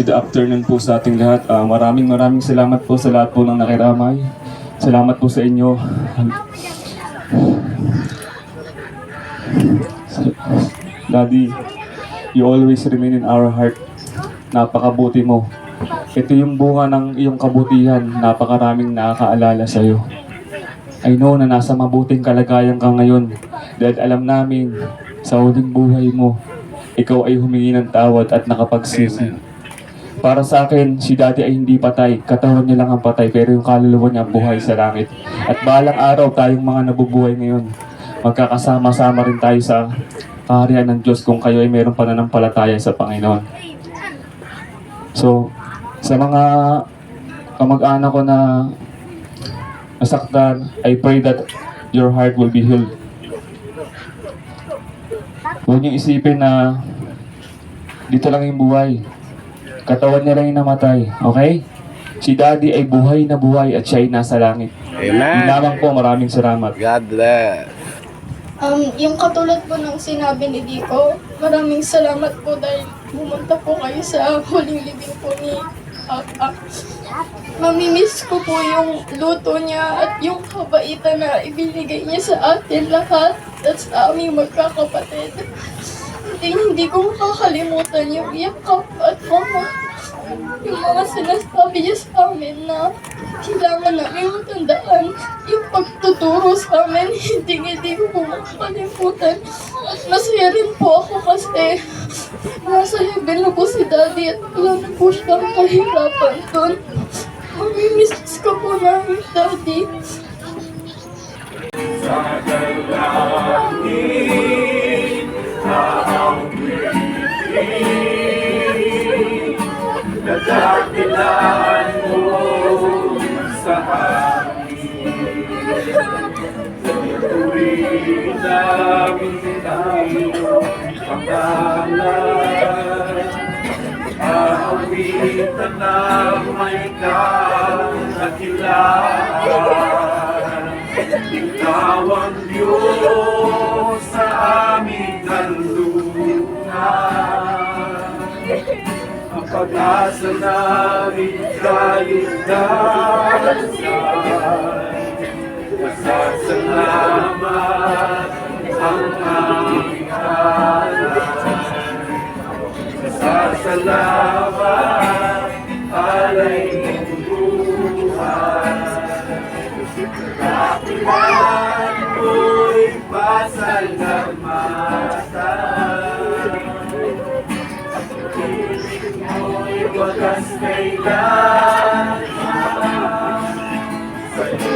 Blessed afternoon po sa ating lahat. Maraming salamat po sa lahat po ng nakiramay. Salamat po sa inyo. Daddy, you always remain in our heart. Napakabuti mo. Ito yung bunga ng iyong kabutihan. Napakaraming nakakaalala sa iyo. I know na nasa mabuting kalagayan ka ngayon dahil alam namin sa huling buhay mo, ikaw ay humingi ng tawad at nakapagsisi. Para sa akin, si Daddy ay hindi patay. Katawan niya lang ang patay, pero yung kaluluwa niya buhay sa langit. At balang araw, tayong mga nabubuhay ngayon, magkakasama-sama rin tayo sa kaharian ng Diyos kung kayo ay mayroong pananampalataya sa Panginoon. So, sa mga kamag-anak ko na nasaktan, I pray that your heart will be healed. Huwag niyo isipin na dito lang yung buhay. Katawan niya lang yung namatay. Okay? Si Daddy ay buhay na buhay at siya ay nasa langit. Amen. Yun lamang po, maraming salamat. God bless. Yung katulad po ng sinabi ni Dico, maraming salamat po dahil pumunta po kayo sa huling libing po ni Papa. Mamimiss ko po yung luto niya at yung kabaitan na ibinigay niya sa atin lahat at sa aming magkakapatid. Hindi ko makakalimutan yung yakap at mama. Yung mga sinasabi niya sa amin na kailangan namin matandaan yung pagtuturo sa amin. Hindi ko po makakalimutan. At masaya rin po ako kasi nasa heaven na po si Daddy at wala na po siyang kahirapan doon. Mamimiss ko po namin, Daddy. Sa dalangin dadakilan mo sa amin. Purihin namin tayo pangalan. Aawitan na may kadakilaan. Ikaw ang Diyos sa aming kanlungan. Ang pag-asa namin kaligtasan. Masasalamat ang aming hanay. Masasalamat alay ng buhay. Kapilan mo'y pasalamatan. Ibig mo'y wagas kailanman. Sa'yo